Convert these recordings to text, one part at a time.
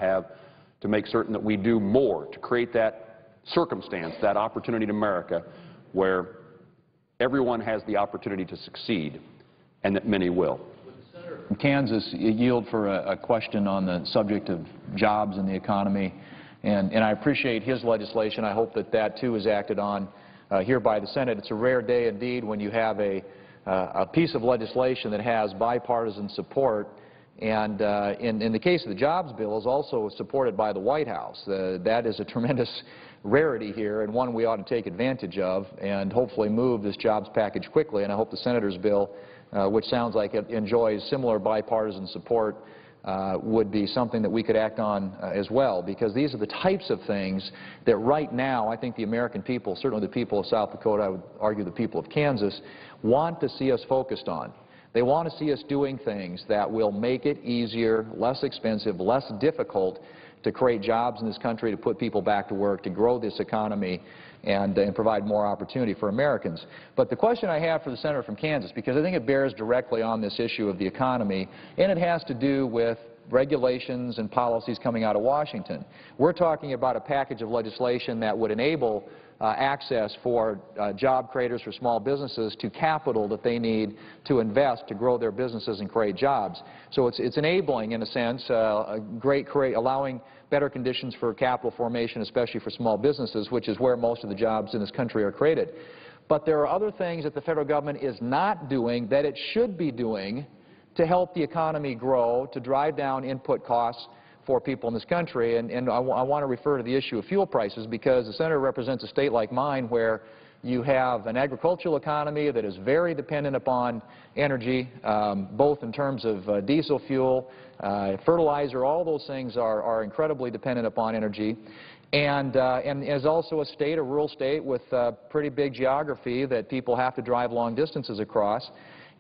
have to make certain that we do more to create that circumstance, that opportunity in America where everyone has the opportunity to succeed and that many will. From Kansas, yield for a question on the subject of jobs and the economy, and I appreciate his legislation. I hope that that too is acted on here by the Senate. It's a rare day indeed when you have a piece of legislation that has bipartisan support, and in the case of the jobs bill is also supported by the White House. That is a tremendous rarity here, and one we ought to take advantage of and hopefully move this jobs package quickly. And I hope the Senator's bill, which sounds like it enjoys similar bipartisan support, would be something that we could act on as well, because these are the types of things that right now I think the American people, certainly the people of South Dakota, I would argue the people of Kansas, want to see us focused on. They want to see us doing things that will make it easier, less expensive, less difficult to create jobs in this country, to put people back to work, to grow this economy, and provide more opportunity for Americans. But the question I have for the Senator from Kansas, because I think it bears directly on this issue of the economy, and it has to do with regulations and policies coming out of Washington. We're talking about a package of legislation that would enable access for job creators, for small businesses, to capital that they need to invest to grow their businesses and create jobs. So it's enabling, in a sense, allowing better conditions for capital formation, especially for small businesses, which is where most of the jobs in this country are created. But there are other things that the federal government is not doing that it should be doing to help the economy grow, to drive down input costs for people in this country. And I want to refer to the issue of fuel prices, because the Senator represents a state like mine where you have an agricultural economy that is very dependent upon energy, both in terms of diesel fuel, fertilizer. All those things are incredibly dependent upon energy. And is also a state, a rural state, with pretty big geography that people have to drive long distances across.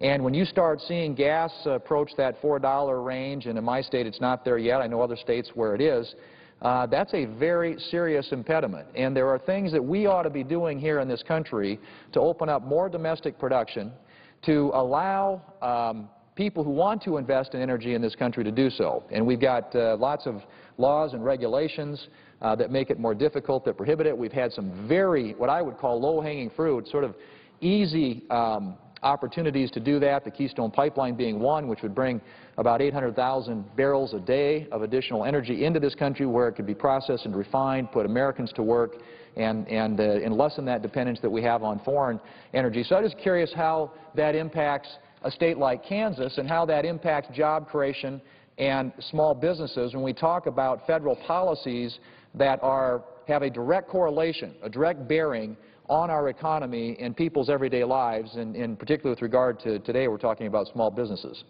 And when you start seeing gas approach that $4 range, and in my state it's not there yet, I know other states where it is, that's a very serious impediment. And there are things that we ought to be doing here in this country to open up more domestic production, to allow people who want to invest in energy in this country to do so. And we've got lots of laws and regulations that make it more difficult, that prohibit it. We've had some very, what I would call low-hanging fruit, sort of easy opportunities to do that, the Keystone Pipeline being one, which would bring about 800,000 barrels a day of additional energy into this country where it could be processed and refined, put Americans to work, and lessen that dependence that we have on foreign energy. So I'm just curious how that impacts a state like Kansas and how that impacts job creation and small businesses when we talk about federal policies that have a direct correlation, a direct bearing on our economy and people's everyday lives, and in particular with regard to today we're talking about small businesses.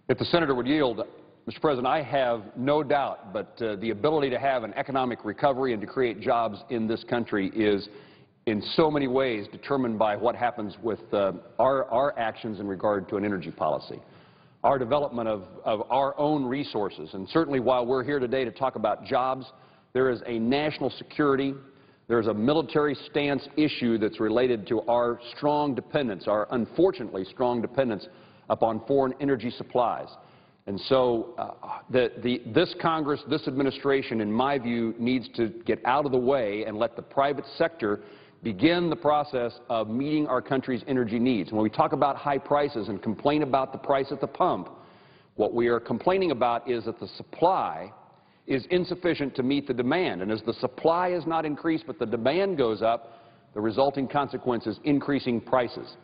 If the Senator would yield, Mr. President, I have no doubt but the ability to have an economic recovery and to create jobs in this country is in so many ways determined by what happens with our actions in regard to an energy policy, our development of our own resources. And certainly while we're here today to talk about jobs, there is a national security, there's a military stance issue that's related to our strong dependence, our unfortunately strong dependence upon foreign energy supplies. And so this Congress, this administration, in my view, needs to get out of the way and let the private sector begin the process of meeting our country's energy needs. And when we talk about high prices and complain about the price at the pump, what we are complaining about is that the supply is insufficient to meet the demand. And as the supply is not increased but the demand goes up, the resulting consequence is increasing prices.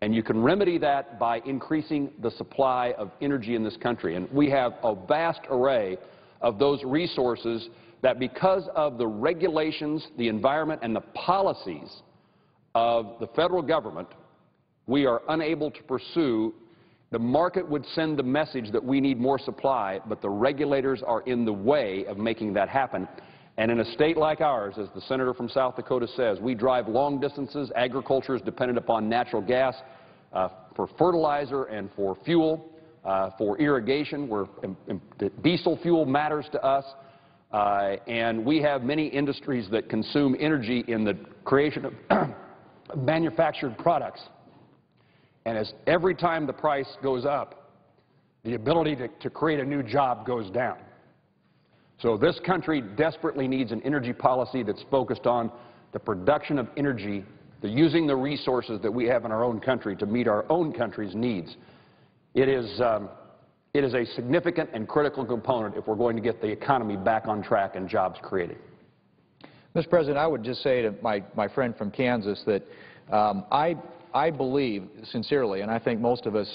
And you can remedy that by increasing the supply of energy in this country. And we have a vast array of those resources that, because of the regulations, the environment, and the policies of the federal government, we are unable to pursue. The market would send the message that we need more supply, but the regulators are in the way of making that happen. And in a state like ours, as the Senator from South Dakota says, we drive long distances. Agriculture is dependent upon natural gas for fertilizer and for fuel, for irrigation, where diesel fuel matters to us. And we have many industries that consume energy in the creation of manufactured products. And as every time the price goes up, the ability to create a new job goes down. So this country desperately needs an energy policy that's focused on the production of energy, using the resources that we have in our own country to meet our own country's needs. It is a significant and critical component if we're going to get the economy back on track and jobs created. Mr. President, I would just say to my friend from Kansas that I believe sincerely, and I think most of us,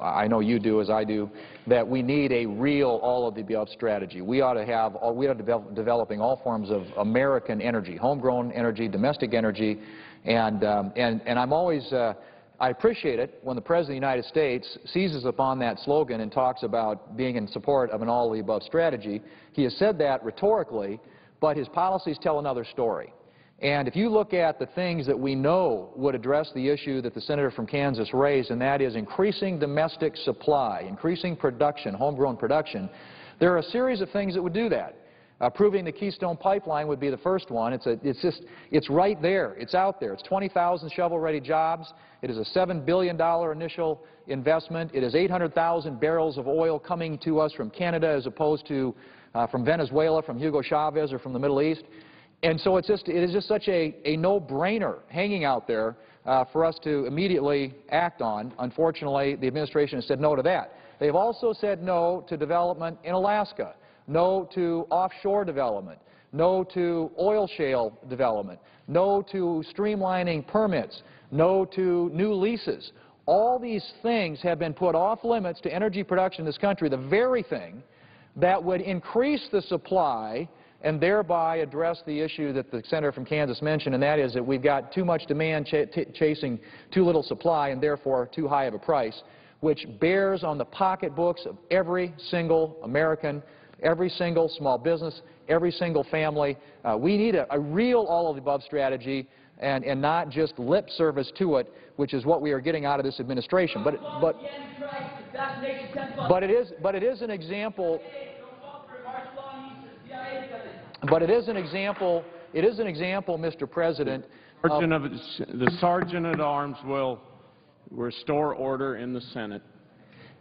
I know you do as I do, that we need a real all-of-the-above strategy. We ought to be developing all forms of American energy, homegrown energy, domestic energy, and I'm always, I appreciate it when the President of the United States seizes upon that slogan and talks about being in support of an all-of-the-above strategy. He has said that rhetorically, but his policies tell another story. And if you look at the things that we know would address the issue that the senator from Kansas raised, and that is increasing domestic supply, increasing production, homegrown production, there are a series of things that would do that. Approving the Keystone Pipeline would be the first one. It's right there. It's out there. It's 20,000 shovel-ready jobs. It is a $7 billion initial investment. It is 800,000 barrels of oil coming to us from Canada as opposed to from Venezuela, from Hugo Chavez, or from the Middle East. And so it is just such a no-brainer hanging out there for us to immediately act on. Unfortunately, the administration has said no to that. They've also said no to development in Alaska, no to offshore development, no to oil shale development, no to streamlining permits, no to new leases. All these things have been put off limits to energy production in this country, the very thing that would increase the supply and thereby address the issue that the senator from Kansas mentioned, and that is that we've got too much demand chasing too little supply and therefore too high of a price, which bears on the pocketbooks of every single American, every single small business, every single family. We need a real all-of-the-above strategy and not just lip service to it, which is what we are getting out of this administration. But it is an example. But it is an example, Mr. President. The Sergeant at Arms will restore order in the Senate.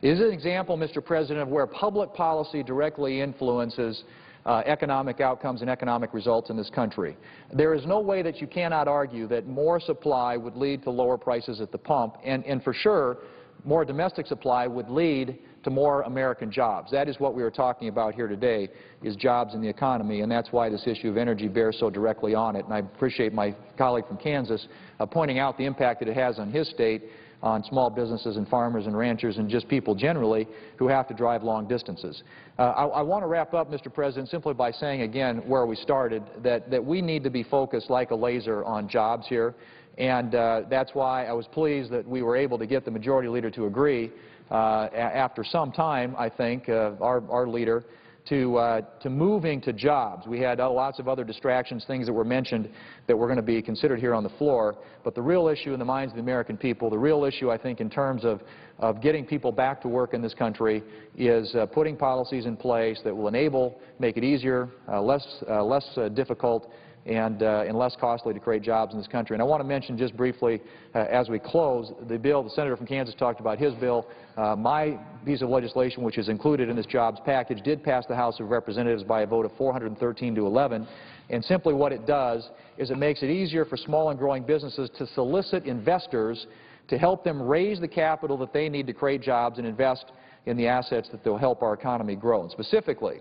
It is an example, Mr. President, of where public policy directly influences economic outcomes and economic results in this country. There is no way that you cannot argue that more supply would lead to lower prices at the pump, and for sure, more domestic supply would lead to more American jobs. That is what we are talking about here today, is jobs in the economy, and that's why this issue of energy bears so directly on it. And I appreciate my colleague from Kansas pointing out the impact that it has on his state, on small businesses and farmers and ranchers and just people generally who have to drive long distances. I want to wrap up, Mr. President, simply by saying again where we started, that we need to be focused like a laser on jobs here. And that's why I was pleased that we were able to get the majority leader to agree after some time, I think, our leader, to moving to jobs. We had lots of other distractions, things that were mentioned that were going to be considered here on the floor. But the real issue in the minds of the American people, the real issue, I think, in terms of getting people back to work in this country is putting policies in place that will enable, make it easier, less difficult, and less costly to create jobs in this country. And I want to mention just briefly, as we close, the bill, the senator from Kansas talked about his bill. My piece of legislation, which is included in this jobs package, did pass the House of Representatives by a vote of 413 to 11. And simply what it does is it makes it easier for small and growing businesses to solicit investors to help them raise the capital that they need to create jobs and invest in the assets that will help our economy grow. And specifically,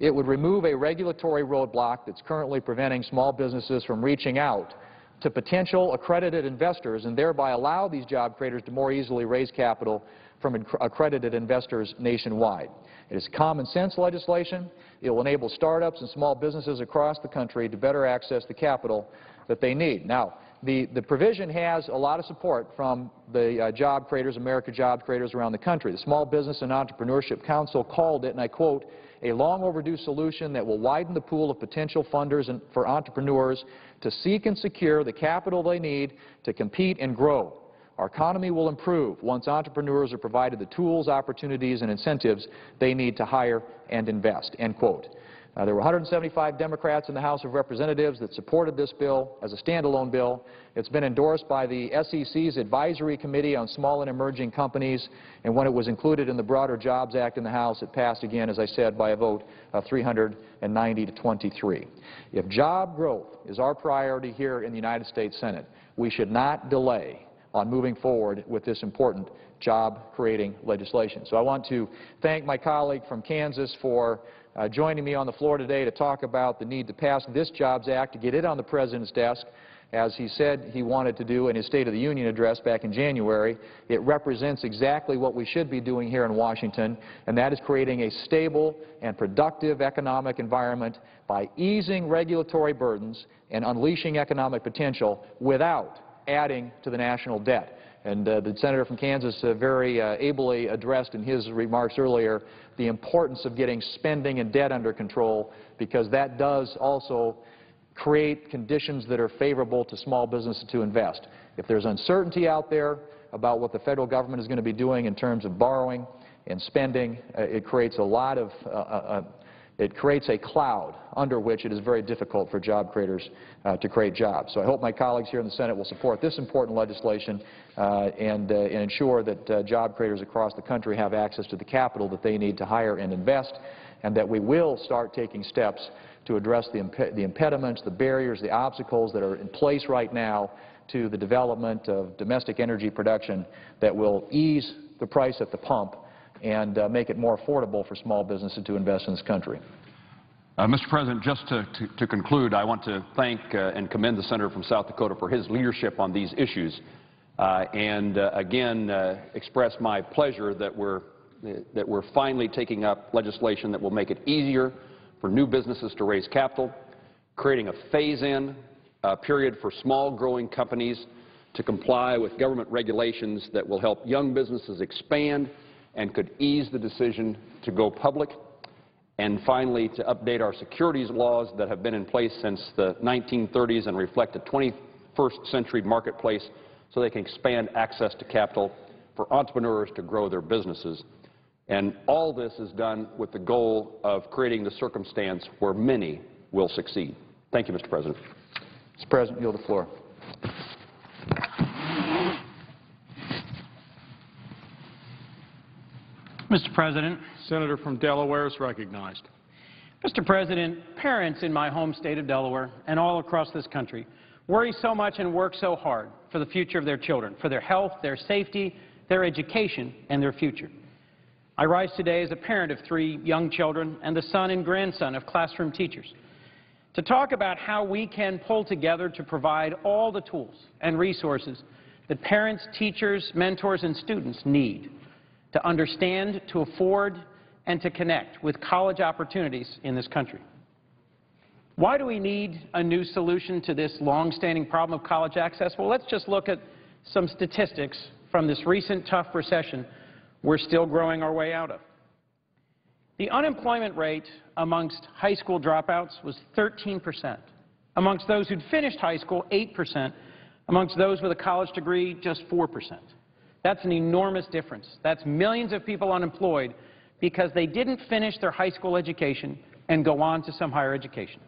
it would remove a regulatory roadblock that's currently preventing small businesses from reaching out to potential accredited investors and thereby allow these job creators to more easily raise capital from accredited investors nationwide. It is common sense legislation. It will enable startups and small businesses across the country to better access the capital that they need. Now, the provision has a lot of support from the job creators, American job creators around the country. The Small Business and Entrepreneurship Council called it, and I quote, a long overdue solution that will widen the pool of potential funders for entrepreneurs to seek and secure the capital they need to compete and grow. Our economy will improve once entrepreneurs are provided the tools, opportunities, and incentives they need to hire and invest, end quote. There were 175 Democrats in the House of Representatives that supported this bill as a standalone bill. It's been endorsed by the SEC's Advisory Committee on Small and Emerging Companies, and when it was included in the broader Jobs Act in the House, it passed again, as I said, by a vote of 390 to 23. If job growth is our priority here in the United States Senate, we should not delay on moving forward with this important job-creating legislation. So I want to thank my colleague from Kansas for joining me on the floor today to talk about the need to pass this Jobs Act, to get it on the President's desk, as he said he wanted to do in his State of the Union address back in January. It represents exactly what we should be doing here in Washington, and that is creating a stable and productive economic environment by easing regulatory burdens and unleashing economic potential without adding to the national debt. And the senator from Kansas very ably addressed in his remarks earlier the importance of getting spending and debt under control, because that does also create conditions that are favorable to small businesses to invest. If there's uncertainty out there about what the federal government is going to be doing in terms of borrowing and spending, it creates a lot of it creates a cloud under which it is very difficult for job creators to create jobs. So I hope my colleagues here in the Senate will support this important legislation and ensure that job creators across the country have access to the capital that they need to hire and invest, and that we will start taking steps to address the impediments, the barriers, the obstacles that are in place right now to the development of domestic energy production that will ease the price at the pump and make it more affordable for small businesses to invest in this country. Mr. President, just to conclude, I want to thank and commend the senator from South Dakota for his leadership on these issues, and again express my pleasure that we're finally taking up legislation that will make it easier for new businesses to raise capital, creating a phase-in period for small growing companies to comply with government regulations that will help young businesses expand and could ease the decision to go public, and finally to update our securities laws that have been in place since the 1930s and reflect a 21st century marketplace so they can expand access to capital for entrepreneurs to grow their businesses. And all this is done with the goal of creating the circumstance where many will succeed. Thank you, Mr. President. Mr. President, yield the floor. Mr. President. Senator from Delaware is recognized. Mr. President, parents in my home state of Delaware and all across this country worry so much and work so hard for the future of their children, for their health, their safety, their education, and their future. I rise today as a parent of 3 young children and the son and grandson of classroom teachers to talk about how we can pull together to provide all the tools and resources that parents, teachers, mentors, and students need to understand, to afford, and to connect with college opportunities in this country. Why do we need a new solution to this long-standing problem of college access? Well, let's just look at some statistics from this recent tough recession we're still growing our way out of. The unemployment rate amongst high school dropouts was 13%. Amongst those who'd finished high school, 8%. Amongst those with a college degree, just 4%. That's an enormous difference. That's millions of people unemployed because they didn't finish their high school education and go on to some higher education.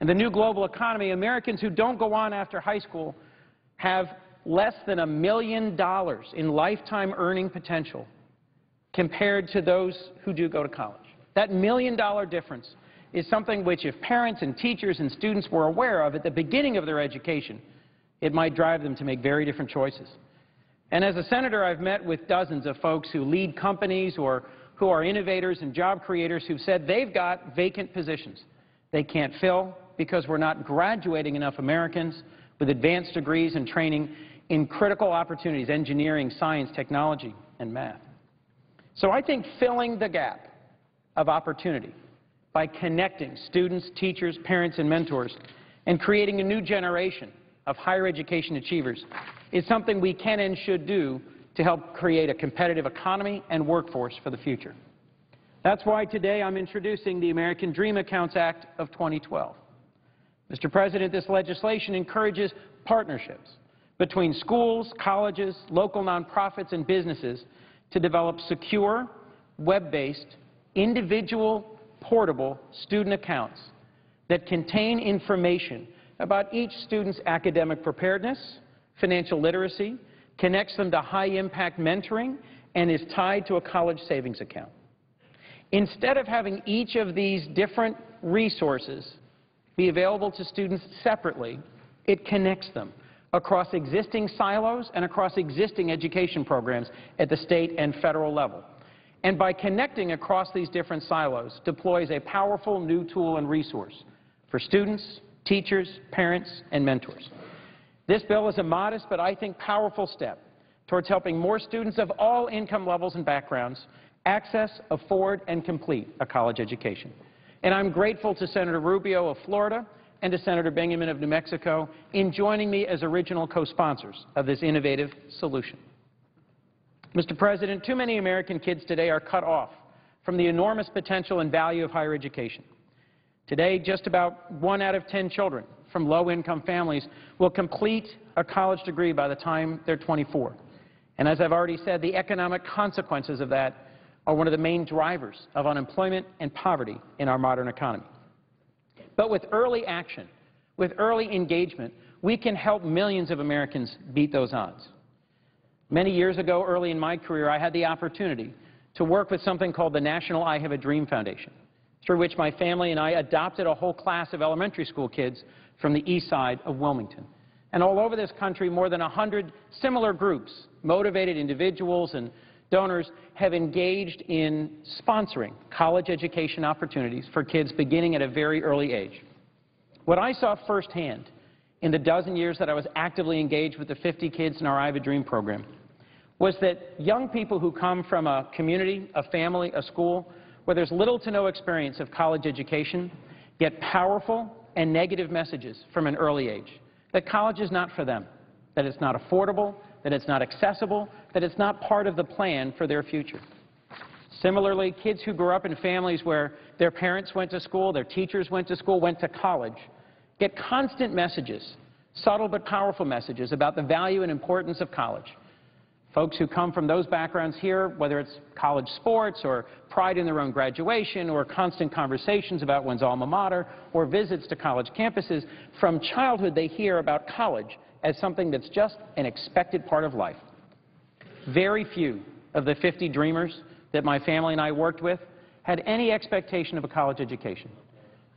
In the new global economy, Americans who don't go on after high school have less than $1 million in lifetime earning potential compared to those who do go to college. That $1 million difference is something which, if parents and teachers and students were aware of at the beginning of their education, it might drive them to make very different choices. And as a senator, I've met with dozens of folks who lead companies or who are innovators and job creators who've said they've got vacant positions they can't fill because we're not graduating enough Americans with advanced degrees and training in critical opportunities, engineering, science, technology, and math. So I think filling the gap of opportunity by connecting students, teachers, parents, and mentors and creating a new generation of higher education achievers is something we can and should do to help create a competitive economy and workforce for the future. That's why today I'm introducing the American Dream Accounts Act of 2012. Mr. President, this legislation encourages partnerships between schools, colleges, local nonprofits, and businesses to develop secure, web-based, individual portable student accounts that contain information about each student's academic preparedness, financial literacy, connects them to high-impact mentoring, and is tied to a college savings account. Instead of having each of these different resources be available to students separately, it connects them across existing silos and across existing education programs at the state and federal level. And by connecting across these different silos, deploys a powerful new tool and resource for students, teachers, parents, and mentors. This bill is a modest but I think powerful step towards helping more students of all income levels and backgrounds access, afford, and complete a college education. And I'm grateful to Senator Rubio of Florida and to Senator Bingaman of New Mexico in joining me as original co-sponsors of this innovative solution. Mr. President, too many American kids today are cut off from the enormous potential and value of higher education. Today, just about 1 out of 10 children from low-income families will complete a college degree by the time they're 24. And as I've already said, the economic consequences of that are one of the main drivers of unemployment and poverty in our modern economy. But with early action, with early engagement, we can help millions of Americans beat those odds. Many years ago, early in my career, I had the opportunity to work with something called the National I Have a Dream Foundation, through which my family and I adopted a whole class of elementary school kids from the east side of Wilmington. And all over this country, more than 100 similar groups, motivated individuals and donors, have engaged in sponsoring college education opportunities for kids beginning at a very early age. What I saw firsthand in the dozen years that I was actively engaged with the 50 kids in our I Have a Dream program was that young people who come from a community, a family, a school, where there's little to no experience of college education, get powerful and negative messages from an early age, that college is not for them, that it's not affordable, that it's not accessible, that it's not part of the plan for their future. Similarly, kids who grew up in families where their parents went to school, their teachers went to school, went to college, get constant messages, subtle but powerful messages about the value and importance of college. Folks who come from those backgrounds here, whether it's college sports or pride in their own graduation or constant conversations about one's alma mater or visits to college campuses, from childhood they hear about college as something that's just an expected part of life. Very few of the 50 dreamers that my family and I worked with had any expectation of a college education.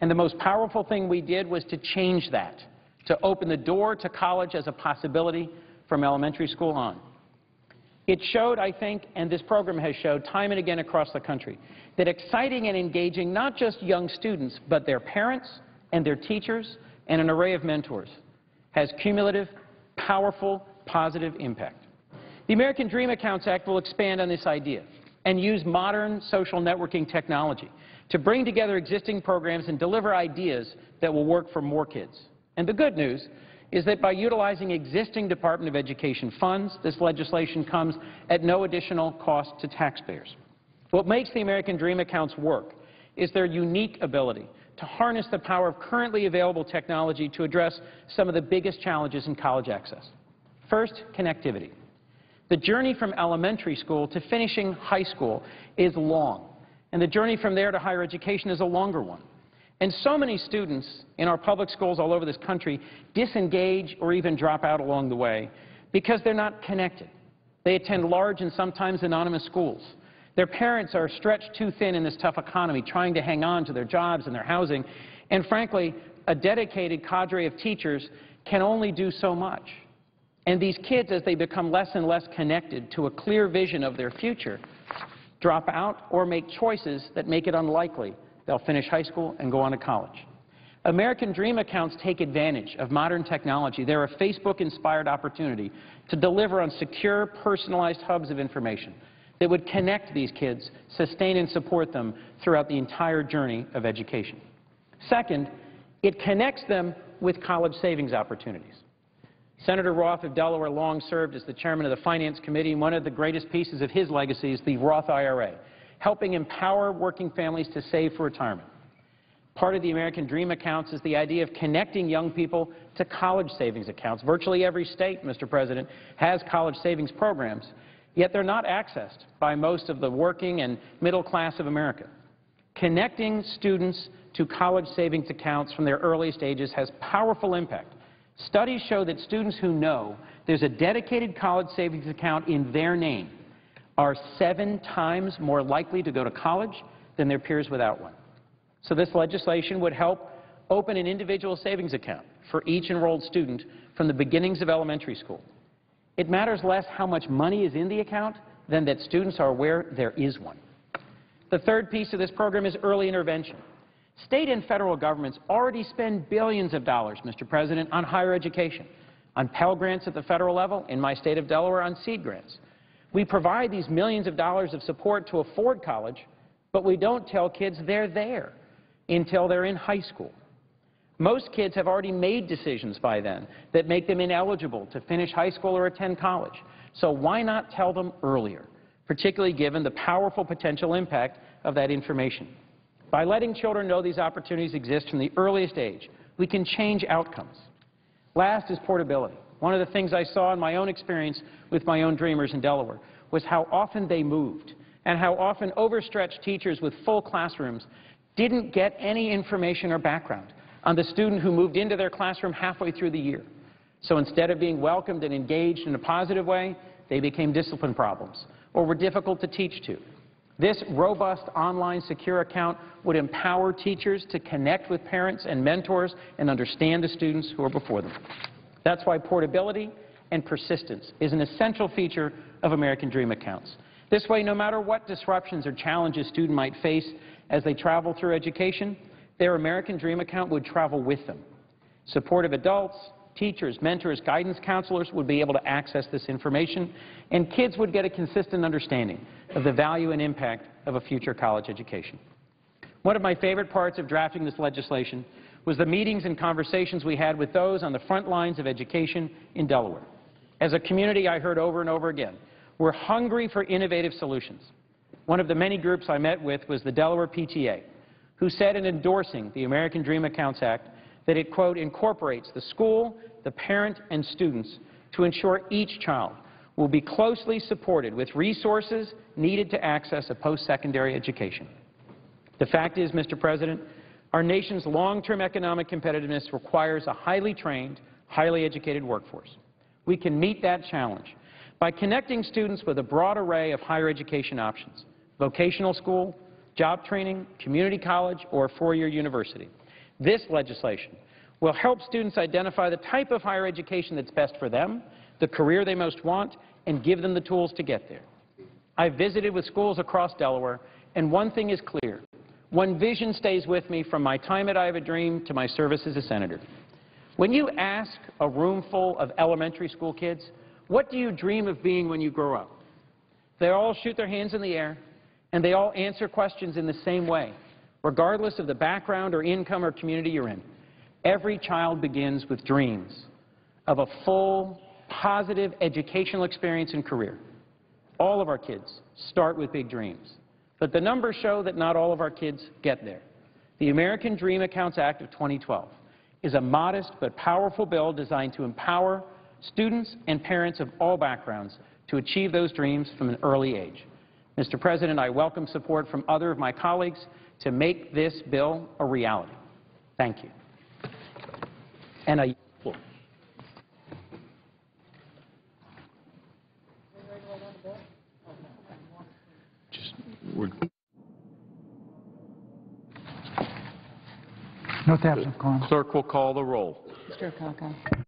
And the most powerful thing we did was to change that, to open the door to college as a possibility from elementary school on. It showed, I think, and this program has showed time and again across the country, that exciting and engaging not just young students, but their parents and their teachers and an array of mentors has cumulative, powerful, positive impact. The American Dream Accounts Act will expand on this idea and use modern social networking technology to bring together existing programs and deliver ideas that will work for more kids. And the good news is that by utilizing existing Department of Education funds, this legislation comes at no additional cost to taxpayers. What makes the American Dream Accounts work is their unique ability to harness the power of currently available technology to address some of the biggest challenges in college access. First, connectivity. The journey from elementary school to finishing high school is long, and the journey from there to higher education is a longer one. And so many students in our public schools all over this country disengage or even drop out along the way because they're not connected. They attend large and sometimes anonymous schools. Their parents are stretched too thin in this tough economy, trying to hang on to their jobs and their housing. And frankly, a dedicated cadre of teachers can only do so much. And these kids, as they become less and less connected to a clear vision of their future, drop out or make choices that make it unlikely they'll finish high school and go on to college. American Dream Accounts take advantage of modern technology. They're a Facebook-inspired opportunity to deliver on secure, personalized hubs of information that would connect these kids, sustain and support them throughout the entire journey of education. Second, it connects them with college savings opportunities. Senator Roth of Delaware long served as the chairman of the Finance Committee, and one of the greatest pieces of his legacy is the Roth IRA, helping empower working families to save for retirement. Part of the American Dream Accounts is the idea of connecting young people to college savings accounts. Virtually every state, Mr. President, has college savings programs, yet they're not accessed by most of the working and middle class of America. Connecting students to college savings accounts from their earliest ages has powerful impact. Studies show that students who know there's a dedicated college savings account in their name are 7 times more likely to go to college than their peers without one. So this legislation would help open an individual savings account for each enrolled student from the beginnings of elementary school. It matters less how much money is in the account than that students are aware there is one. The third piece of this program is early intervention. State and federal governments already spend billions of dollars, Mr. President, on higher education, on Pell Grants at the federal level, in my state of Delaware, on seed grants. We provide these millions of dollars of support to afford college, but we don't tell kids they're there until they're in high school. Most kids have already made decisions by then that make them ineligible to finish high school or attend college. So why not tell them earlier, particularly given the powerful potential impact of that information? By letting children know these opportunities exist from the earliest age, we can change outcomes. Last is portability. One of the things I saw in my own experience with my own Dreamers in Delaware was how often they moved and how often overstretched teachers with full classrooms didn't get any information or background on the student who moved into their classroom halfway through the year. So instead of being welcomed and engaged in a positive way, they became discipline problems or were difficult to teach to. This robust online secure account would empower teachers to connect with parents and mentors and understand the students who are before them. That's why portability and persistence is an essential feature of American Dream accounts. This way, no matter what disruptions or challenges a student might face as they travel through education, their American Dream account would travel with them. Supportive adults, teachers, mentors, guidance counselors would be able to access this information, and kids would get a consistent understanding of the value and impact of a future college education. One of my favorite parts of drafting this legislation was the meetings and conversations we had with those on the front lines of education in Delaware. As a community, I heard over and over again, we're hungry for innovative solutions. One of the many groups I met with was the Delaware PTA, who said in endorsing the American Dream Accounts Act that it, quote, incorporates the school, the parent, and students to ensure each child will be closely supported with resources needed to access a post-secondary education. The fact is, Mr. President, our nation's long-term economic competitiveness requires a highly trained, highly educated workforce. We can meet that challenge by connecting students with a broad array of higher education options, vocational school, job training, community college, or four-year university. This legislation will help students identify the type of higher education that's best for them, the career they most want, and give them the tools to get there. I've visited with schools across Delaware, and one thing is clear. One vision stays with me from my time at I Have a Dream to my service as a senator. When you ask a room full of elementary school kids, what do you dream of being when you grow up? They all shoot their hands in the air, and they all answer questions in the same way, regardless of the background or income or community you're in. Every child begins with dreams of a full, positive educational experience and career. All of our kids start with big dreams, but the numbers show that not all of our kids get there. The American Dream Accounts Act of 2012 is a modest but powerful bill designed to empower students and parents of all backgrounds to achieve those dreams from an early age. Mr. President, I welcome support from other of my colleagues to make this bill a reality. Thank you. And I No taps of quorum. Clerk will call the roll. Mr. Akaka.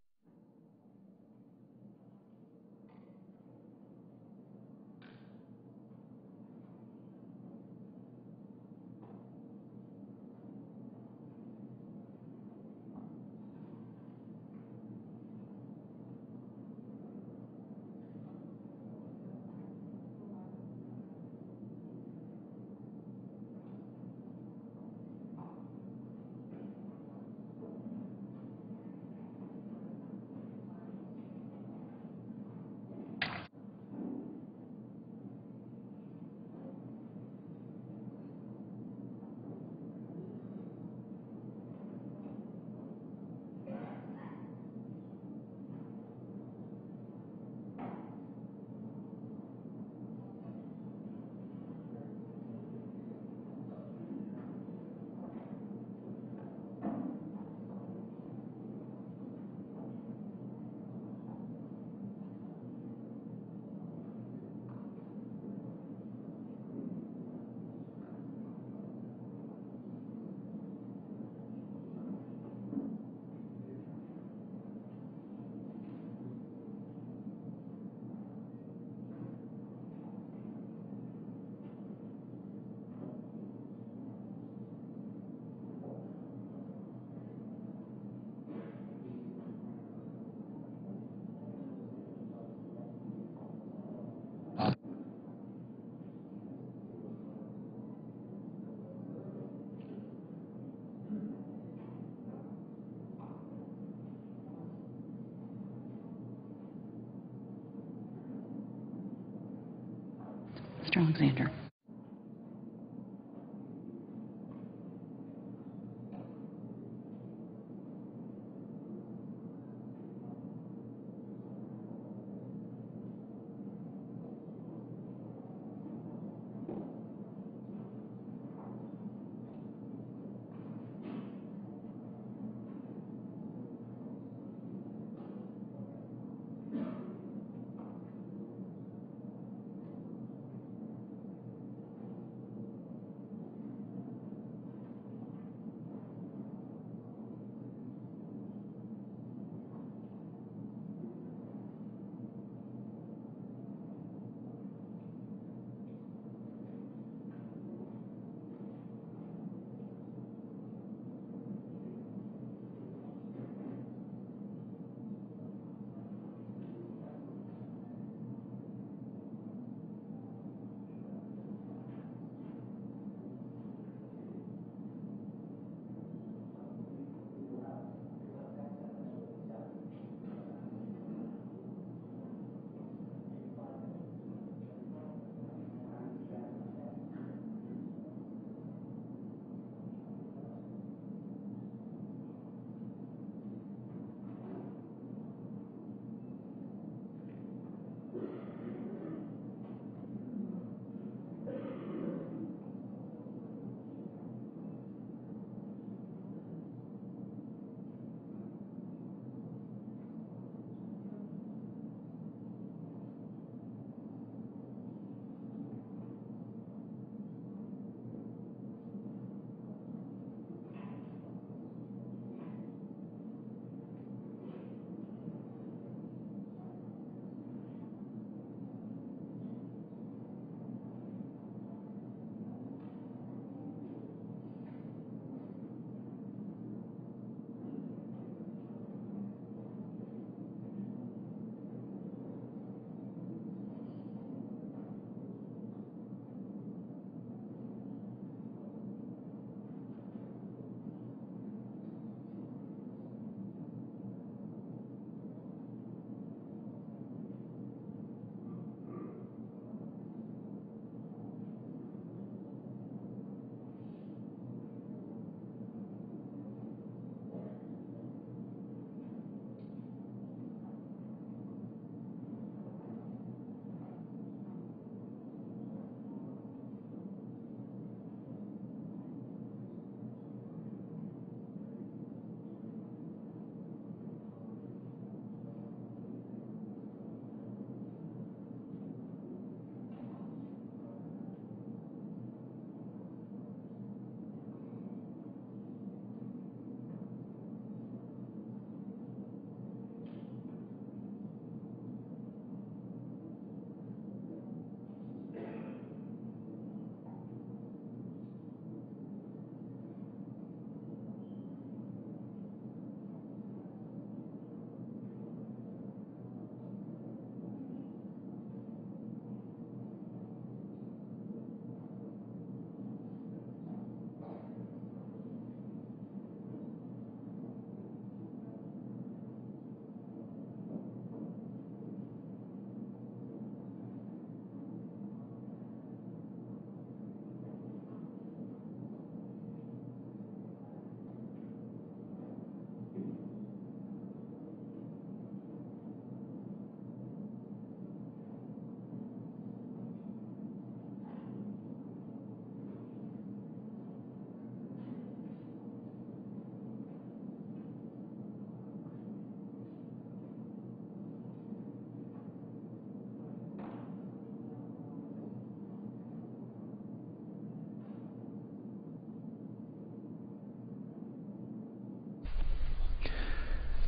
Mr. Alexander.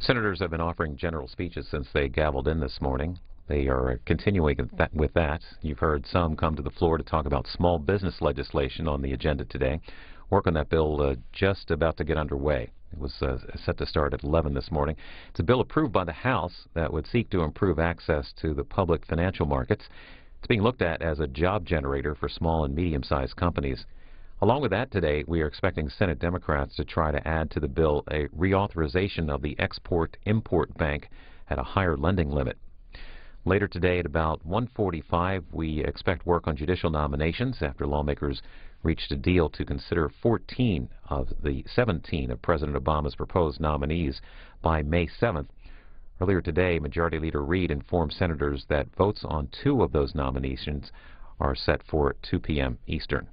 Senators have been offering general speeches since they gavelled in this morning. They are continuing with that. You've heard some come to the floor to talk about small business legislation on the agenda today. Work on that bill just about to get underway. It was set to start at 11 this morning. It's a bill approved by the House that would seek to improve access to the public financial markets. It's being looked at as a job generator for small and medium-sized companies. Along with that today, we are expecting Senate Democrats to try to add to the bill a reauthorization of the Export-Import Bank at a higher lending limit. Later today at about 1:45, we expect work on judicial nominations after lawmakers reached a deal to consider 14 of the 17 of President Obama's proposed nominees by May 7th. Earlier today, Majority Leader Reid informed senators that votes on 2 of those nominations are set for 2 p.m. Eastern.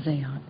They are.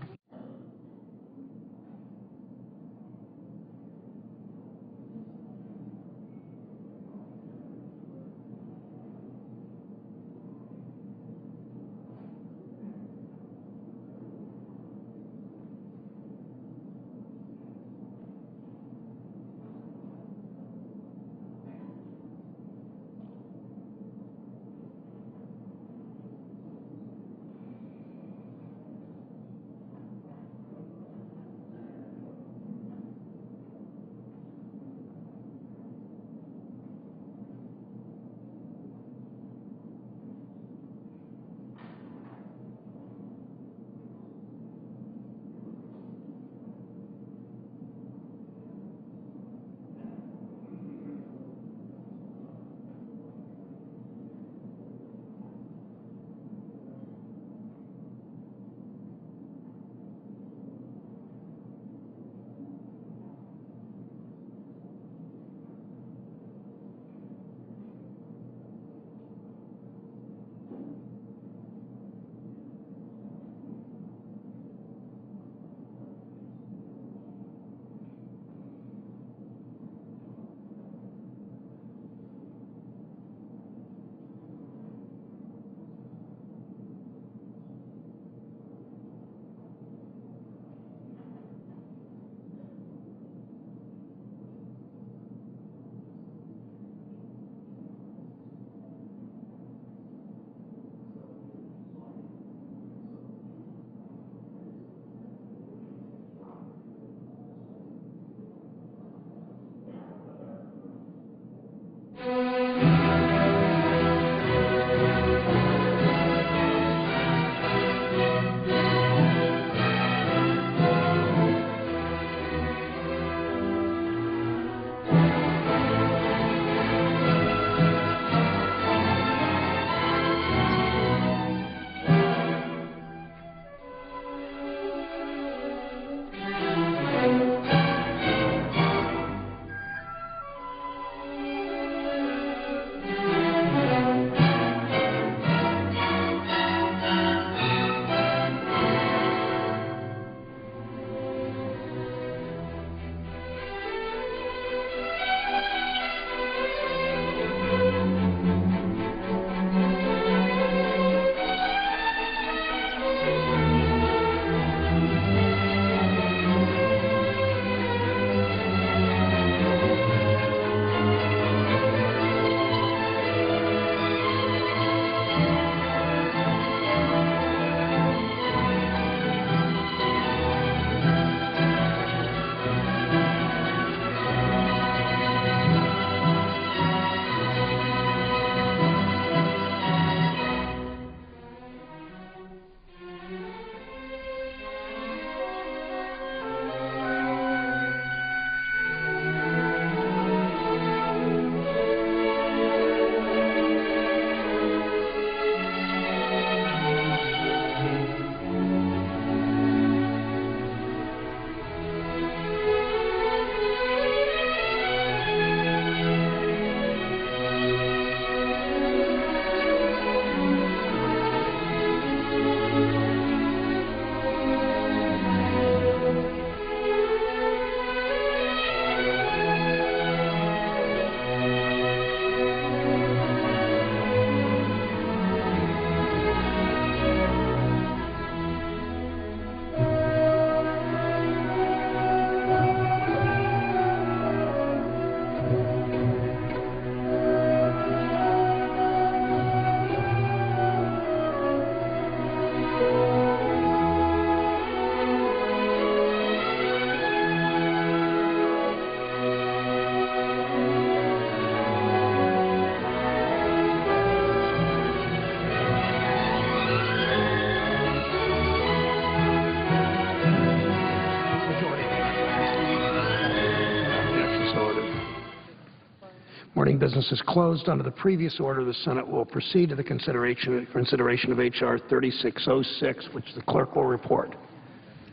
Morning business is closed. Under the previous order, the Senate will proceed to the consideration of H.R. 3606, which the clerk will report.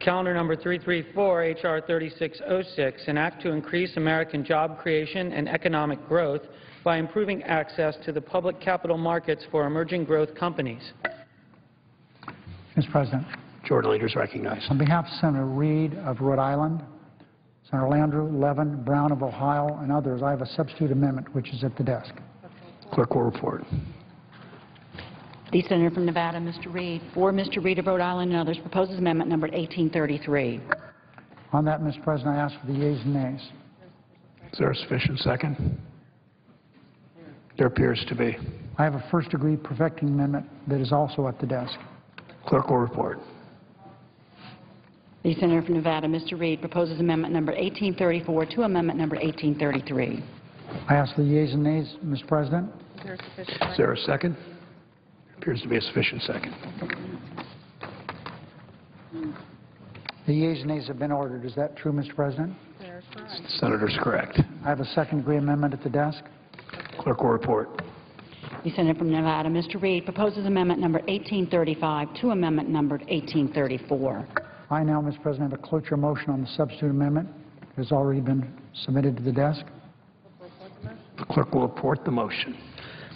Calendar number 334, H.R. 3606, an act to increase American job creation and economic growth by improving access to the public capital markets for emerging growth companies. Mr. President. Majority Leader is recognized. On behalf of Senator Reid of Rhode Island, Senator Landrieu, Levin, Brown of Ohio, and others, I have a substitute amendment which is at the desk. Clerk will report. The Senator from Nevada, Mr. Reid. For Mr. Reid of Rhode Island and others, proposes amendment number 1833. On that, Mr. President, I ask for the yeas and nays. Is there a sufficient second? There appears to be. I have a first-degree perfecting amendment that is also at the desk. Clerk will report. The Senator from Nevada, Mr. Reid, proposes amendment number 1834 to amendment number 1833. I ask for the yeas and nays, Mr. President. Is there a second? Appears to be a sufficient second. The yeas and nays have been ordered. Is that true, Mr. President? The Senator's correct. I have a second-degree amendment at the desk. Clerk will report. The Senator from Nevada, Mr. Reid, proposes amendment number 1835 to amendment number 1834. I now, Mr. President, have a cloture motion on the substitute amendment. It has already been submitted to the desk. The clerk will report the motion.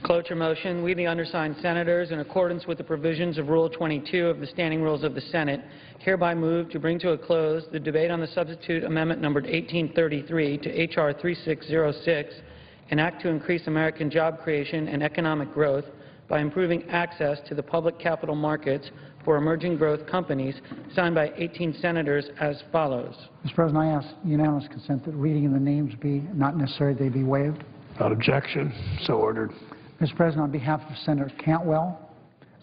Cloture motion, we the undersigned senators, in accordance with the provisions of Rule 22 of the Standing Rules of the Senate, hereby move to bring to a close the debate on the substitute amendment numbered 1833 to H.R. 3606, an act to increase American job creation and economic growth by improving access to the public capital markets for emerging growth companies, signed by 18 senators as follows. Mr. President, I ask unanimous consent that reading of the names be not necessary, they be waived. Without objection, so ordered. Mr. President, on behalf of Senator Cantwell,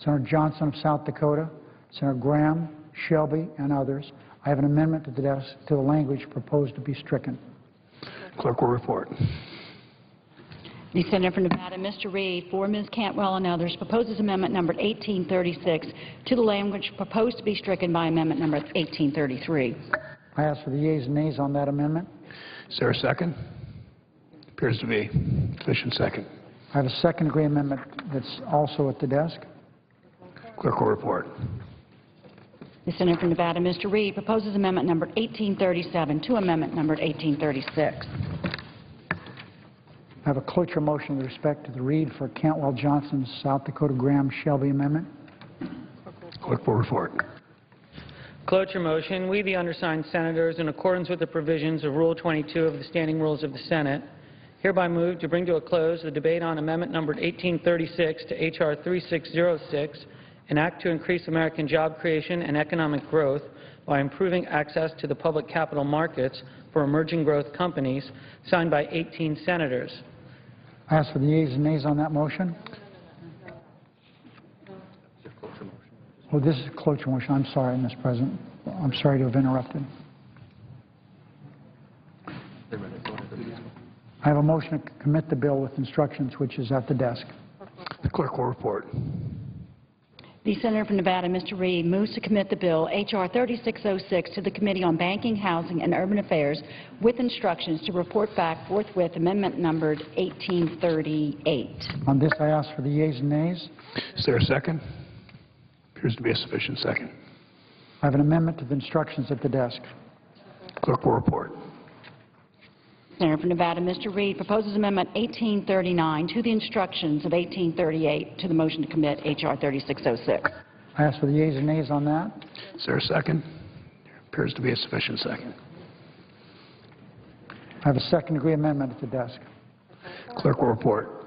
Senator Johnson of South Dakota, Senator Graham, Shelby, and others, I have an amendment to the desk to the language proposed to be stricken. Clerk will report. The Senator from Nevada, Mr. Reid, for Ms. Cantwell and others, proposes amendment number 1836 to the language proposed to be stricken by amendment number 1833. I ask for the yeas and nays on that amendment. Is there a second? Appears to be sufficient second. I have a second-degree amendment that's also at the desk. Clerk will report. The Senator from Nevada, Mr. Reid, proposes amendment number 1837 to amendment number 1836. I have a cloture motion with respect to the Reid for Cantwell Johnson, South Dakota Graham Shelby amendment. Clerk will report. Cloture motion, we the undersigned senators, in accordance with the provisions of Rule 22 of the Standing Rules of the Senate, hereby move to bring to a close the debate on amendment numbered 1836 to H.R. 3606, an act to increase American job creation and economic growth by improving access to the public capital markets for emerging growth companies, signed by 18 senators. I ask for the yeas and nays on that motion. Oh, this is a cloture motion. I'm sorry, Mr. President. I'm sorry to have interrupted. I have a motion to commit the bill with instructions, which is at the desk. The clerk will report. The Senator from Nevada, Mr. Reid, moves to commit the bill H.R. 3606 to the Committee on Banking, Housing, and Urban Affairs with instructions to report back forthwith amendment numbered 1838. On this, I ask for the yeas and nays. Is there a second? Appears to be a sufficient second. I have an amendment to the instructions at the desk. Clerk will report. Senator from Nevada, Mr. Reid, proposes amendment 1839 to the instructions of 1838 to the motion to commit H.R. 3606. I ask for the yeas and nays on that. Is there a second? Appears to be a sufficient second. I have a second-degree amendment at the desk. Clerk will report.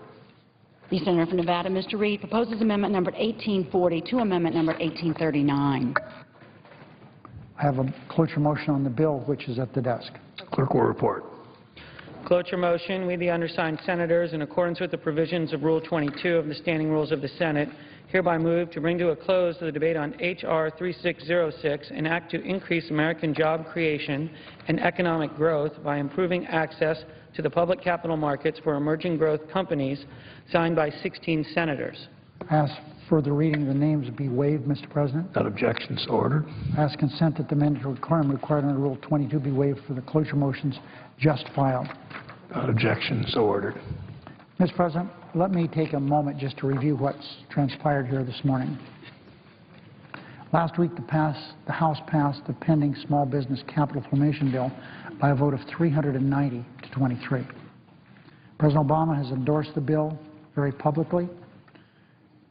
The Senator from Nevada, Mr. Reid, proposes amendment number 1840 to amendment number 1839. I have a cloture motion on the bill, which is at the desk. Clerk will report. Cloture motion, we the undersigned senators, in accordance with the provisions of Rule 22 of the Standing Rules of the Senate, hereby move to bring to a close the debate on H.R. 3606, an act to increase American job creation and economic growth by improving access to the public capital markets for emerging growth companies, signed by 16 senators. I ask for the reading of the names be waived, Mr. President. Without objection, so ordered. I ask consent that the mandatory quorum required under Rule 22 be waived for the closure motions just filed. Without objection, so ordered. Mr. President, let me take a moment just to review what's transpired here this morning. Last week, the House passed the pending Small Business Capital Formation Bill by a vote of 390 to 23. President Obama has endorsed the bill very publicly,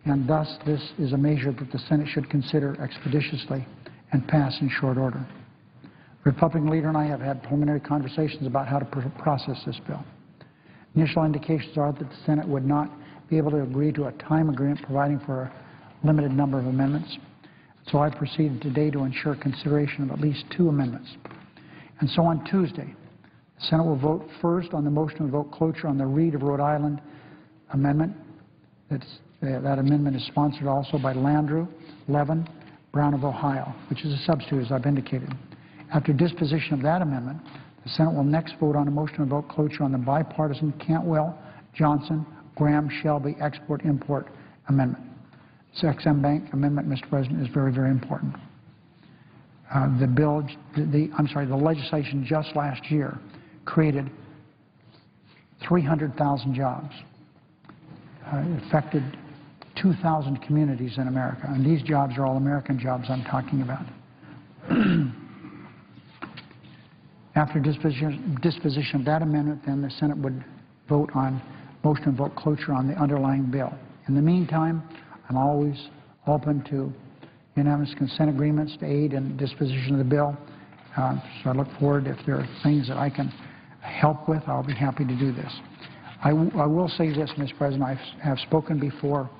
and thus this is a measure that the Senate should consider expeditiously and pass in short order. The Republican leader and I have had preliminary conversations about how to process this bill. Initial indications are that the Senate would not be able to agree to a time agreement providing for a limited number of amendments. So I proceeded today to ensure consideration of at least 2 amendments. And so on Tuesday, the Senate will vote first on the motion to vote cloture on the Reed of Rhode Island amendment. That amendment is sponsored also by Landrieu, Levin, Brown of Ohio, which is a substitute, as I've indicated. After disposition of that amendment, the Senate will next vote on a motion to vote cloture on the bipartisan Cantwell, Johnson, Graham, Shelby Export-Import Amendment. This Ex-Im Bank amendment, Mr. President, is very, very important. The legislation just last year created 300,000 jobs. It affected 2,000 communities in America, and these jobs are all American jobs I'm talking about. After disposition of that amendment, then the Senate would vote on motion to vote cloture on the underlying bill. In the meantime, I'm always open to unanimous consent agreements to aid in disposition of the bill. So I look forward, if there are things that I can help with, I'll be happy to do this. I will say this, Mr. President, I have spoken before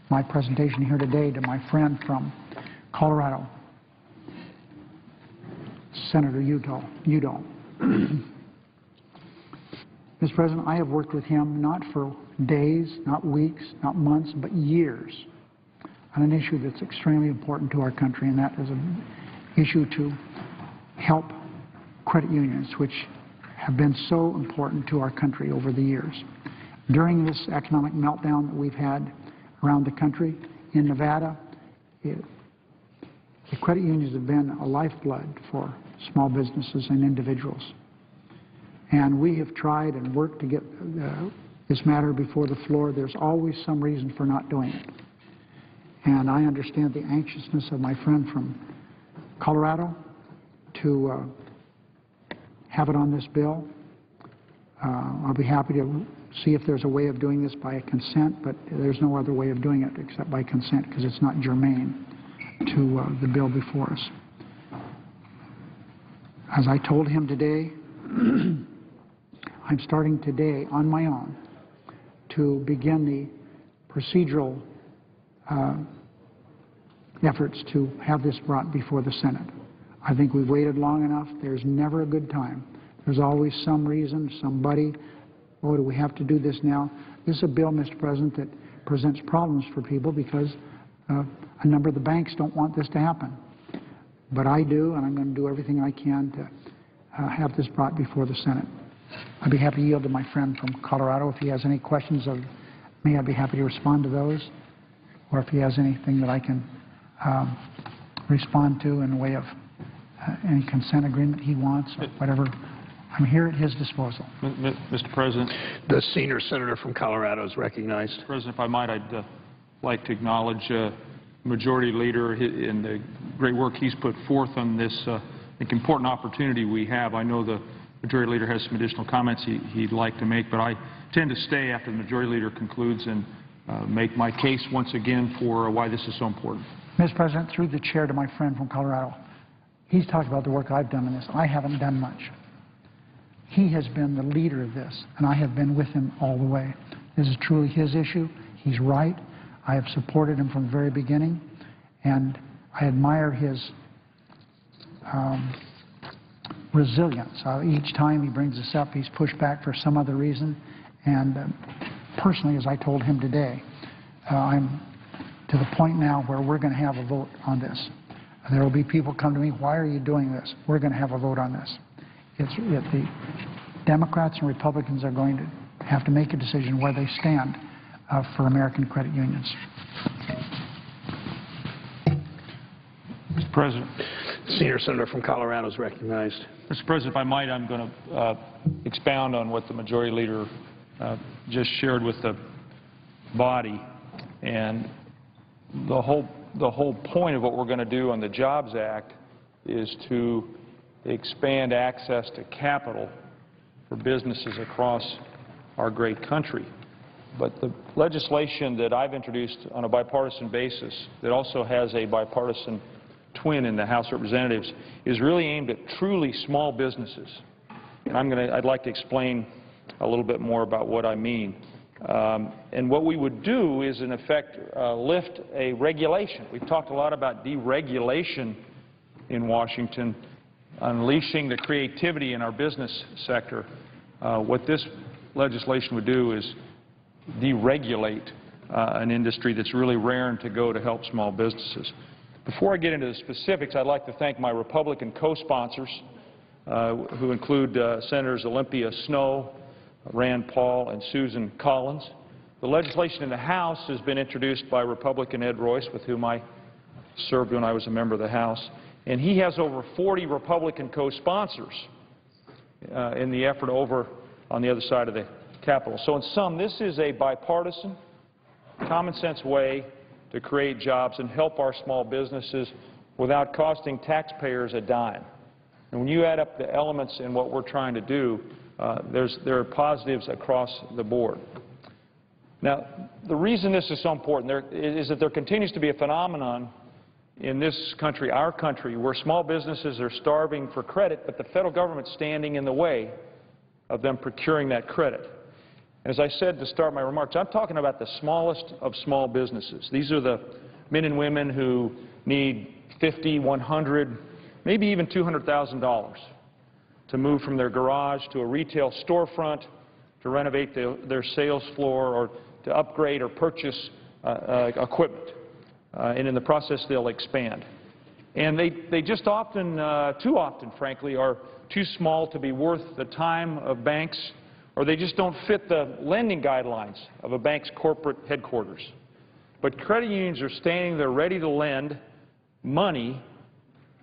my presentation here today to my friend from Colorado, Senator Udall. Mr. President, I have worked with him not for days, not weeks, not months, but years on an issue that's extremely important to our country, and that is an issue to help credit unions, which have been so important to our country over the years. During this economic meltdown that we've had around the country, in Nevada, the credit unions have been a lifeblood for small businesses and individuals. And we have tried and worked to get this matter before the floor. There's always some reason for not doing it. And I understand the anxiousness of my friend from Colorado to have it on this bill. I'll be happy to see if there's a way of doing this by a consent, but there's no other way of doing it except by consent because it's not germane to the bill before us. As I told him today, I'm starting today on my own to begin the procedural efforts to have this brought before the Senate. I think we've waited long enough. There's never a good time. There's always some reason, somebody, oh, do we have to do this now? This is a bill, Mr. President, that presents problems for people because a number of the banks don't want this to happen. But I do, and I'm going to do everything I can to have this brought before the Senate. I'd be happy to yield to my friend from Colorado. If he has any questions of me, I'd be happy to respond to those. Or if he has anything that I can respond to in the way of any consent agreement he wants, or whatever, I'm here at his disposal. Mr. President. The senior senator from Colorado is recognized. Mr. President, if I might, I'd like to acknowledge Majority Leader in the great work he's put forth on this I think important opportunity we have. I know the Majority Leader has some additional comments he'd like to make, but I tend to stay after the Majority Leader concludes and make my case once again for why this is so important. Mr. President, through the chair to my friend from Colorado, he's talked about the work I've done on this. I haven't done much. He has been the leader of this, and I have been with him all the way. This is truly his issue. He's right. I have supported him from the very beginning, and I admire his resilience. Each time he brings this up, he's pushed back for some other reason, and personally, as I told him today, I'm to the point now where we're going to have a vote on this. There will be people come to me, why are you doing this? We're going to have a vote on this. The Democrats and Republicans are going to have to make a decision where they stand for American credit unions. Mr. President. Senior senator from Colorado is recognized. Mr. President, if I might, I'm going to expound on what the Majority Leader just shared with the body. And the whole point of what we're going to do on the Jobs Act is to expand access to capital for businesses across our great country. But the legislation that I've introduced on a bipartisan basis that also has a bipartisan twin in the House of Representatives is really aimed at truly small businesses. And I'd like to explain a little bit more about what I mean. And what we would do is, in effect, lift a regulation. We've talked a lot about deregulation in Washington, unleashing the creativity in our business sector. What this legislation would do is deregulate an industry that's really raring to go to help small businesses. Before I get into the specifics, I'd like to thank my Republican co-sponsors, who include Senators Olympia Snowe, Rand Paul, and Susan Collins. The legislation in the House has been introduced by Republican Ed Royce, with whom I served when I was a member of the House. And he has over 40 Republican co-sponsors in the effort over on the other side of the Capitol. So in sum, this is a bipartisan, common-sense way to create jobs and help our small businesses without costing taxpayers a dime. And when you add up the elements in what we're trying to do, there are positives across the board. Now, the reason this is so important is that there continues to be a phenomenon in this country, our country, where small businesses are starving for credit, but the federal government's standing in the way of them procuring that credit. As I said to start my remarks, I'm talking about the smallest of small businesses. These are the men and women who need $50, $100, maybe even $200,000 to move from their garage to a retail storefront, to renovate their sales floor, or to upgrade or purchase equipment. And in the process, they'll expand. And they just often, too often, frankly, are too small to be worth the time of banks, or they just don't fit the lending guidelines of a bank's corporate headquarters. But credit unions are standing there ready to lend money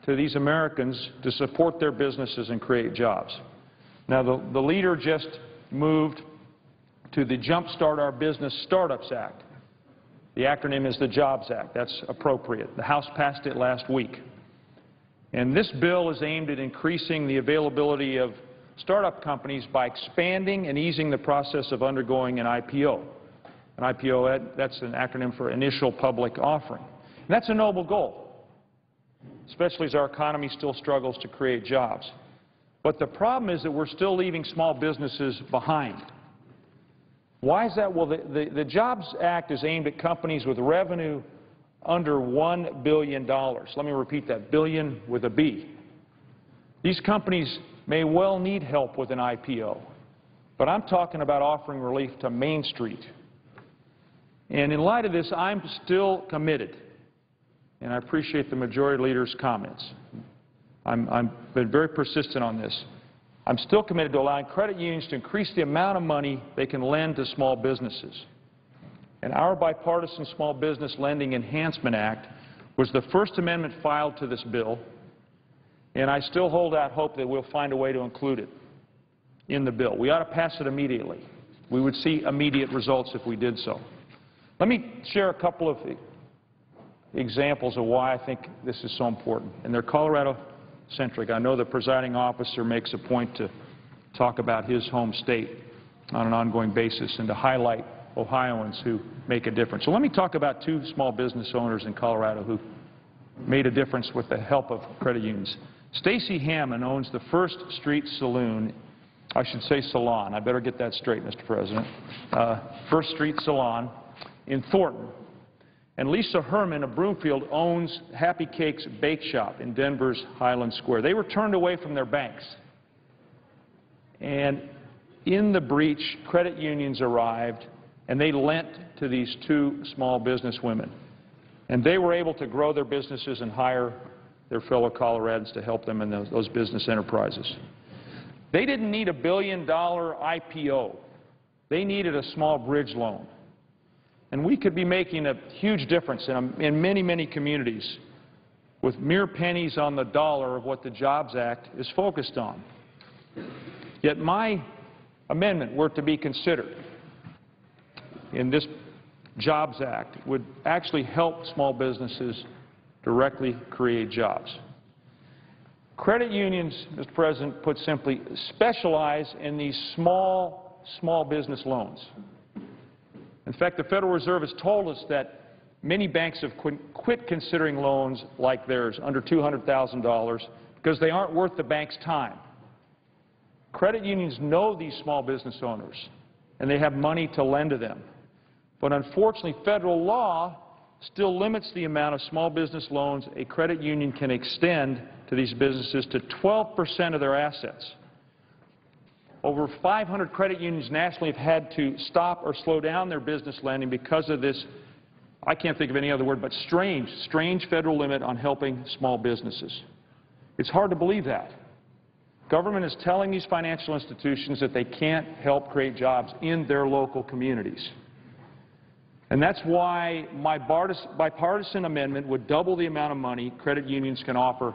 to these Americans to support their businesses and create jobs. Now, the leader just moved to the Jumpstart Our Business Startups Act. The acronym is the Jobs Act. That's appropriate. The House passed it last week. And this bill is aimed at increasing the availability of startup companies by expanding and easing the process of undergoing an IPO. An IPO, that's an acronym for Initial Public Offering. And that's a noble goal, especially as our economy still struggles to create jobs. But the problem is that we're still leaving small businesses behind. Why is that? Well, the Jobs Act is aimed at companies with revenue under $1 billion. Let me repeat that, billion with a B. These companies may well need help with an IPO, but I'm talking about offering relief to Main Street. And in light of this, I'm still committed, and I appreciate the Majority Leader's comments. I've been very persistent on this. I'm still committed to allowing credit unions to increase the amount of money they can lend to small businesses. And our bipartisan Small Business Lending Enhancement Act was the first amendment filed to this bill, and I still hold out hope that we'll find a way to include it in the bill. We ought to pass it immediately. We would see immediate results if we did so. Let me share a couple of examples of why I think this is so important, and they're Colorado-centric. I know the presiding officer makes a point to talk about his home state on an ongoing basis and to highlight Ohioans who make a difference. So let me talk about two small business owners in Colorado who made a difference with the help of credit unions. Stacy Hammond owns the First Street Saloon, I should say salon. I better get that straight, Mr. President. First Street Salon in Thornton. And Lisa Herman of Broomfield owns Happy Cakes Bake Shop in Denver's Highland Square. They were turned away from their banks. And in the breach, credit unions arrived, and they lent to these two small business women. And they were able to grow their businesses and hire their fellow Coloradans to help them in those business enterprises. They didn't need a $1 billion IPO. They needed a small bridge loan. And we could be making a huge difference in many, many communities with mere pennies on the dollar of what the Jobs Act is focused on. Yet my amendment, were to be considered, in this Jobs Act would actually help small businesses directly create jobs. Credit unions, Mr. President, put simply, specialize in these small business loans. In fact, the Federal Reserve has told us that many banks have quit considering loans like theirs, under $200,000, because they aren't worth the bank's time. Credit unions know these small business owners, and they have money to lend to them. But unfortunately, federal law still limits the amount of small business loans a credit union can extend to these businesses to 12% of their assets. Over 500 credit unions nationally have had to stop or slow down their business lending because of this, I can't think of any other word, but strange federal limit on helping small businesses. It's hard to believe that. Government is telling these financial institutions that they can't help create jobs in their local communities. And that's why my bipartisan amendment would double the amount of money credit unions can offer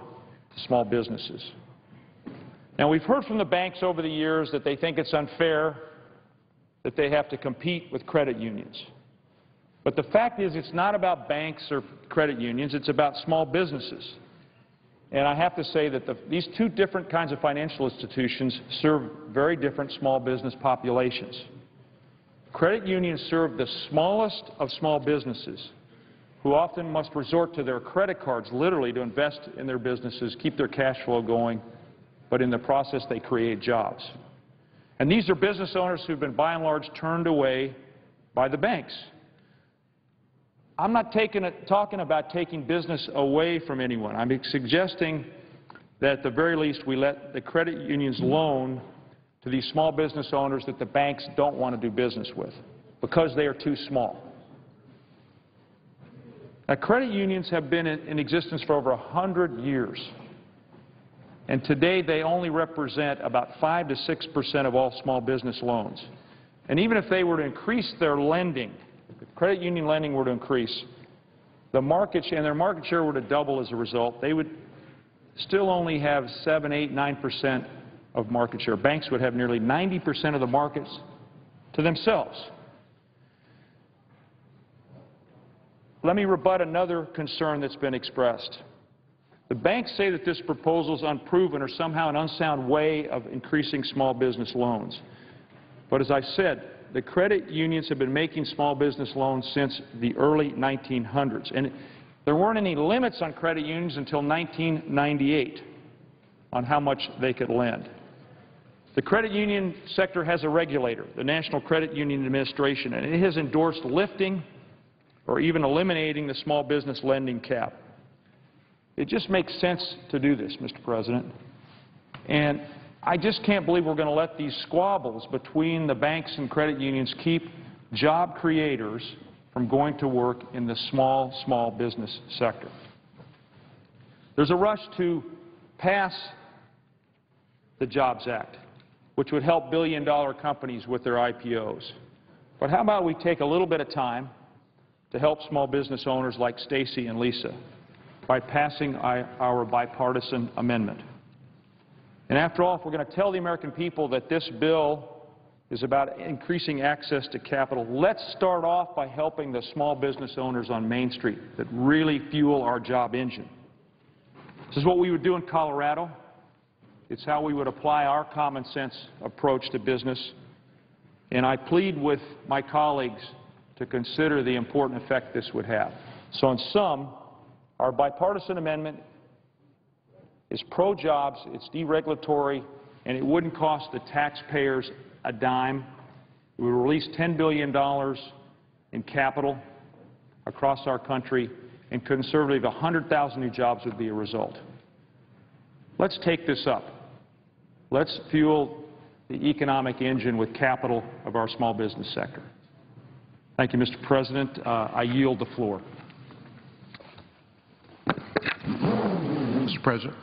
to small businesses. Now, we've heard from the banks over the years that they think it's unfair that they have to compete with credit unions. But the fact is, it's not about banks or credit unions, it's about small businesses. And I have to say that these two different kinds of financial institutions serve very different small business populations. Credit unions serve the smallest of small businesses, who often must resort to their credit cards literally to invest in their businesses, keep their cash flow going, but in the process they create jobs. And these are business owners who've been by and large turned away by the banks. I'm not talking about taking business away from anyone. I'm suggesting that at the very least we let the credit unions loan to these small business owners that the banks don't want to do business with because they are too small. Now, credit unions have been in existence for over 100 years, and today they only represent about 5 to 6% of all small business loans. And even if they were to increase their lending, if credit union lending were to increase, their market share were to double as a result, they would still only have 7, 8, 9% of market share. Banks would have nearly 90% of the markets to themselves. Let me rebut another concern that's been expressed. The banks say that this proposal is unproven or somehow an unsound way of increasing small business loans. But as I said, the credit unions have been making small business loans since the early 1900s. And there weren't any limits on credit unions until 1998 on how much they could lend. The credit union sector has a regulator, the National Credit Union Administration, and it has endorsed lifting or even eliminating the small business lending cap. It just makes sense to do this, Mr. President. And I just can't believe we're going to let these squabbles between the banks and credit unions keep job creators from going to work in the small business sector. There's a rush to pass the Jobs Act, which would help billion-dollar companies with their IPOs. But how about we take a little bit of time to help small business owners like Stacy and Lisa by passing our bipartisan amendment. And after all, if we're going to tell the American people that this bill is about increasing access to capital, let's start off by helping the small business owners on Main Street that really fuel our job engine. This is what we would do in Colorado. It's how we would apply our common sense approach to business. And I plead with my colleagues to consider the important effect this would have. So in sum, our bipartisan amendment is pro-jobs, it's deregulatory, and it wouldn't cost the taxpayers a dime. It would release $10 billion in capital across our country, and conservatively 100,000 new jobs would be a result. Let's take this up. Let's fuel the economic engine with capital of our small business sector. Thank you, Mr. President. I yield the floor. Mr. President.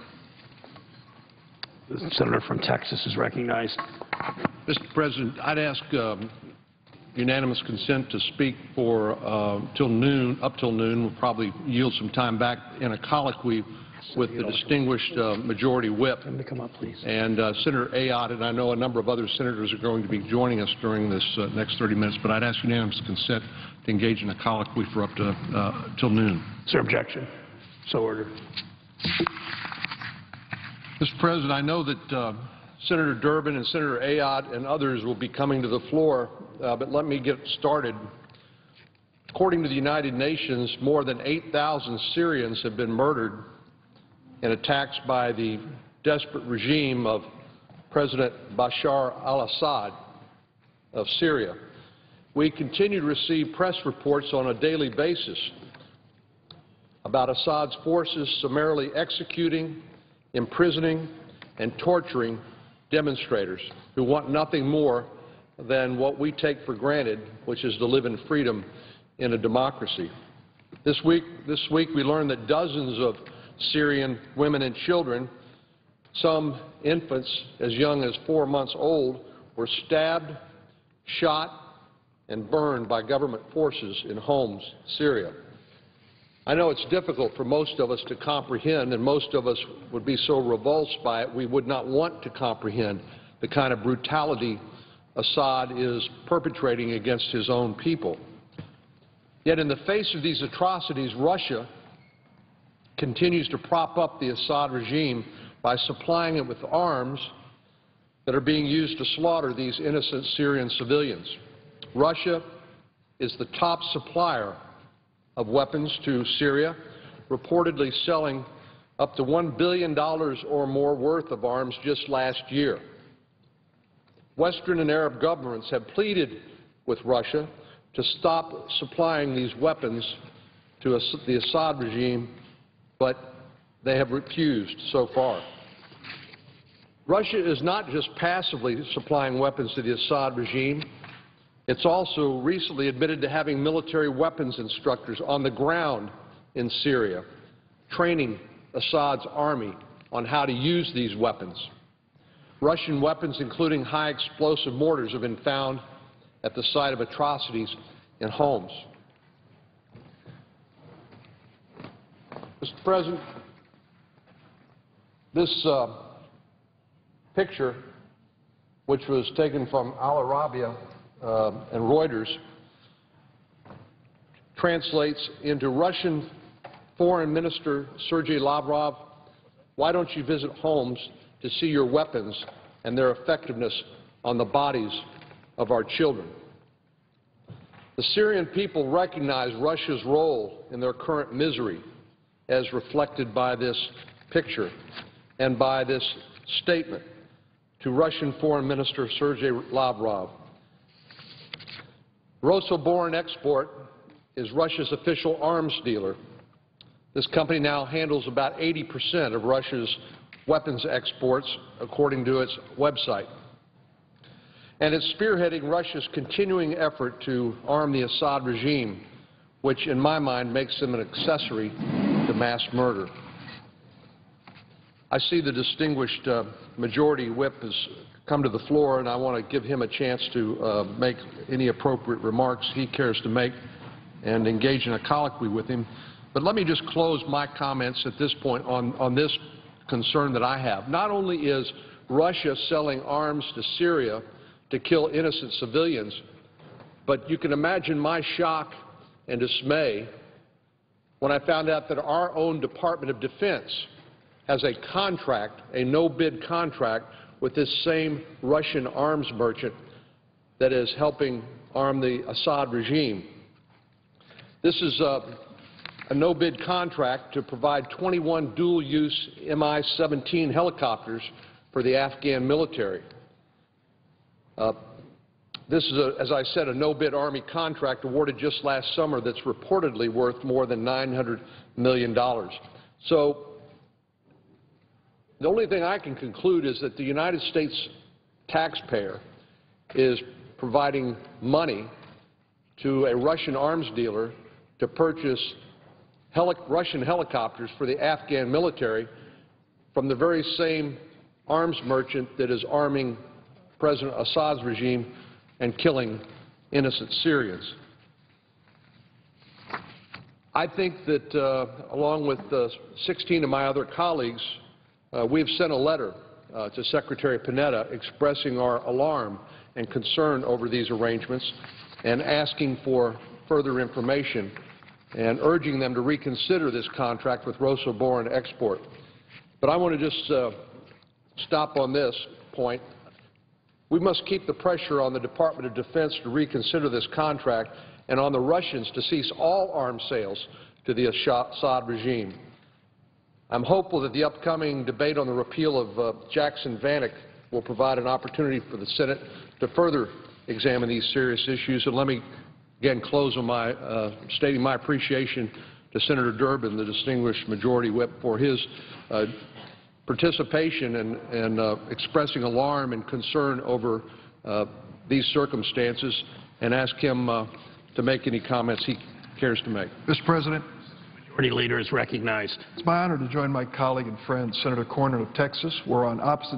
The senator from Texas is recognized. Mr. President, I'd ask unanimous consent to speak for till noon, up till noon. We'll probably yield some time back in a colloquy with the distinguished Majority Whip Him to come up, please. and Senator Ayotte, and I know a number of other senators are going to be joining us during this next 30 minutes, but I'd ask unanimous consent to engage in a colloquy for up to till noon. Is there objection? So ordered. Mr. President, I know that Senator Durbin and Senator Ayotte and others will be coming to the floor, but let me get started. According to the United Nations, more than 8,000 Syrians have been murdered in attacks by the desperate regime of President Bashar al-Assad of Syria. We continue to receive press reports on a daily basis about Assad's forces summarily executing, imprisoning, and torturing demonstrators who want nothing more than what we take for granted, which is to live in freedom in a democracy. This week we learned that dozens of Syrian women and children, some infants as young as 4 months old, were stabbed, shot, and burned by government forces in Homs, Syria. I know it's difficult for most of us to comprehend, and most of us would be so revulsed by it we would not want to comprehend the kind of brutality Assad is perpetrating against his own people. Yet in the face of these atrocities, Russia continues to prop up the Assad regime by supplying it with arms that are being used to slaughter these innocent Syrian civilians. Russia is the top supplier of weapons to Syria, reportedly selling up to $1 billion or more worth of arms just last year. Western and Arab governments have pleaded with Russia to stop supplying these weapons to the Assad regime, but they have refused so far. Russia is not just passively supplying weapons to the Assad regime. It's also recently admitted to having military weapons instructors on the ground in Syria, training Assad's army on how to use these weapons. Russian weapons, including high-explosive mortars, have been found at the site of atrocities in Homs. Mr. President, this picture, which was taken from Al Arabiya and Reuters, translates into Russian Foreign Minister Sergei Lavrov, why don't you visit Homs to see your weapons and their effectiveness on the bodies of our children? The Syrian people recognize Russia's role in their current misery, as reflected by this picture and by this statement to Russian Foreign Minister Sergei Lavrov. Rosoboronexport is Russia's official arms dealer. This company now handles about 80% of Russia's weapons exports, according to its website. And it's spearheading Russia's continuing effort to arm the Assad regime, which in my mind makes them an accessory to mass murder. I see the distinguished Majority Whip has come to the floor, and I want to give him a chance to make any appropriate remarks he cares to make and engage in a colloquy with him. But let me just close my comments at this point on this concern that I have. Not only is Russia selling arms to Syria to kill innocent civilians, but you can imagine my shock and dismay when I found out that our own Department of Defense has a contract, a no-bid contract, with this same Russian arms merchant that is helping arm the Assad regime. This is a no-bid contract to provide 21 dual-use Mi-17 helicopters for the Afghan military. This is, as I said, a no-bid Army contract awarded just last summer that's reportedly worth more than $900 million. So the only thing I can conclude is that the United States taxpayer is providing money to a Russian arms dealer to purchase Russian helicopters for the Afghan military from the very same arms merchant that is arming President Assad's regime and killing innocent Syrians. I think that along with 16 of my other colleagues, we've sent a letter to Secretary Panetta expressing our alarm and concern over these arrangements and asking for further information and urging them to reconsider this contract with Rosso Boron Export. But I want to just stop on this point. We must keep the pressure on the Department of Defense to reconsider this contract and on the Russians to cease all arms sales to the Assad regime. I'm hopeful that the upcoming debate on the repeal of Jackson-Vanik will provide an opportunity for the Senate to further examine these serious issues. And let me again close on my stating my appreciation to Senator Durbin, the distinguished Majority Whip, for his participation and expressing alarm and concern over these circumstances, and ask him to make any comments he cares to make. Mr. President, Majority Leader is recognized. it's my honor to join my colleague and friend, Senator Cornyn of Texas. We're on opposite